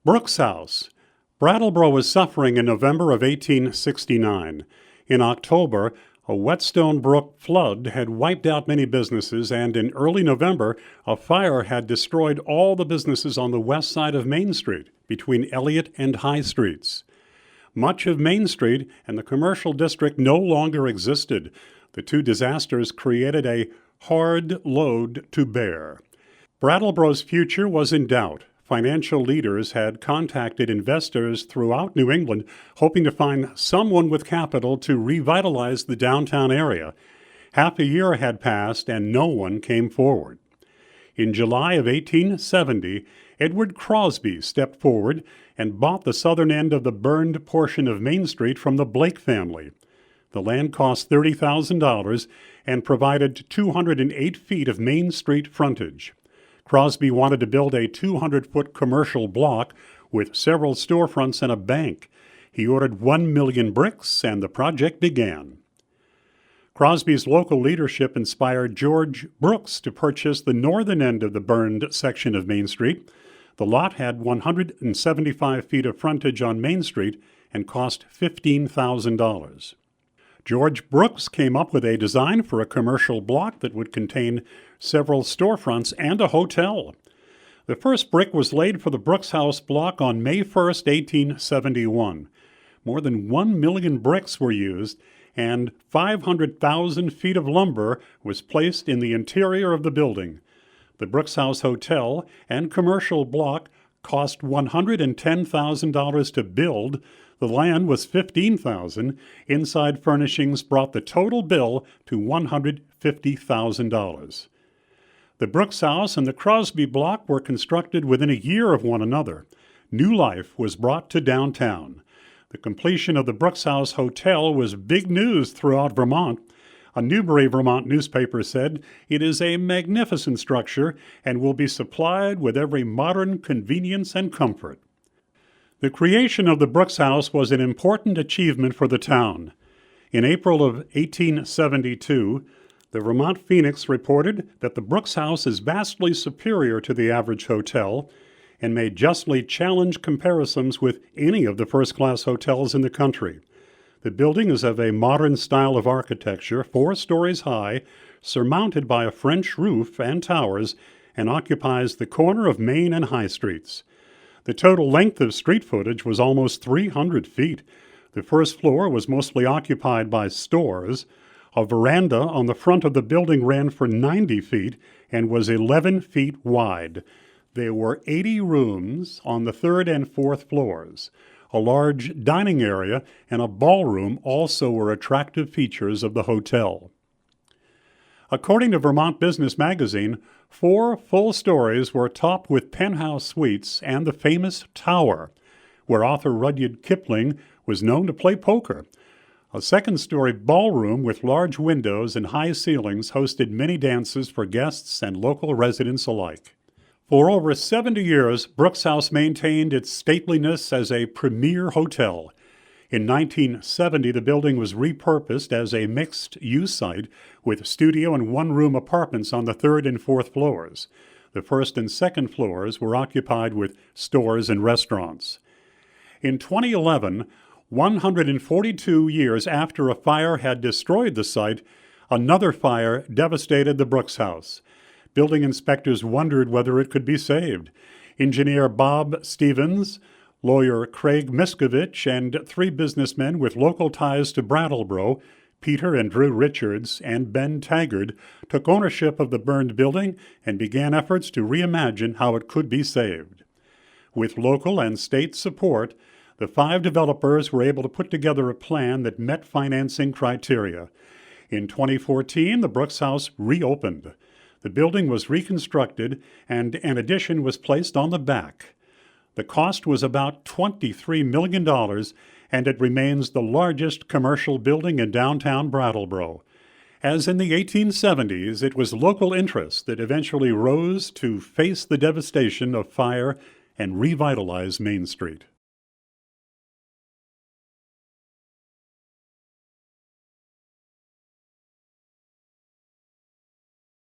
Brooks House. Brattleboro was suffering in November of 1869. In October, a Whetstone Brook flood had wiped out many businesses, and in early November, a fire had destroyed all the businesses on the west side of Main Street, between Elliot and High Streets. Much of Main Street and the commercial district no longer existed. The two disasters created a hard load to bear. Brattleboro's future was in doubt. Financial leaders had contacted investors throughout New England, hoping to find someone with capital to revitalize the downtown area. Half a year had passed and no one came forward. In July of 1870, Edward Crosby stepped forward and bought the southern end of the burned portion of Main Street from the Blake family. The land cost $30,000 and provided 208 feet of Main Street frontage. Crosby wanted to build a 200-foot commercial block with several storefronts and a bank. He ordered 1 million bricks, and the project began. Crosby's local leadership inspired George Brooks to purchase the northern end of the burned section of Main Street. The lot had 175 feet of frontage on Main Street and cost $15,000. George Brooks came up with a design for a commercial block that would contain several storefronts and a hotel. The first brick was laid for the Brooks House block on May 1, 1871. More than 1 million bricks were used, and 500,000 feet of lumber was placed in the interior of the building. The Brooks House Hotel and commercial block cost $110,000 to build. The land was $15,000. Inside furnishings brought the total bill to $150,000. The Brooks House and the Crosby block were constructed within a year of one another. New life was brought to downtown. The completion of the Brooks House Hotel was big news throughout Vermont. A Newbury, Vermont newspaper said, "It is a magnificent structure and will be supplied with every modern convenience and comfort." The creation of the Brooks House was an important achievement for the town. In April of 1872, the Vermont Phoenix reported that the Brooks House is vastly superior to the average hotel and may justly challenge comparisons with any of the first-class hotels in the country. The building is of a modern style of architecture, 4 stories high, surmounted by a French roof and towers, and occupies the corner of Main and High Streets. The total length of street footage was almost 300 feet. The first floor was mostly occupied by stores. A veranda on the front of the building ran for 90 feet and was 11 feet wide. There were 80 rooms on the 3rd and 4th floors. A large dining area and a ballroom also were attractive features of the hotel. According to Vermont Business Magazine, 4 full stories were topped with penthouse suites and the famous Tower, where author Rudyard Kipling was known to play poker. A second-story ballroom with large windows and high ceilings hosted many dances for guests and local residents alike. For over 70 years, Brooks House maintained its stateliness as a premier hotel. In 1970, the building was repurposed as a mixed-use site with studio and one-room apartments on the 3rd and 4th floors. The 1st and 2nd floors were occupied with stores and restaurants. In 2011, 142 years after a fire had destroyed the site, another fire devastated the Brooks House. Building inspectors wondered whether it could be saved. Engineer Bob Stevens, lawyer Craig Miskovich, and 3 businessmen with local ties to Brattleboro, Peter and Drew Richards and Ben Taggart, took ownership of the burned building and began efforts to reimagine how it could be saved. With local and state support, the 5 developers were able to put together a plan that met financing criteria. In 2014, the Brooks House reopened. The building was reconstructed and an addition was placed on the back. The cost was about $23 million, and it remains the largest commercial building in downtown Brattleboro. As in the 1870s, it was local interest that eventually rose to face the devastation of fire and revitalize Main Street.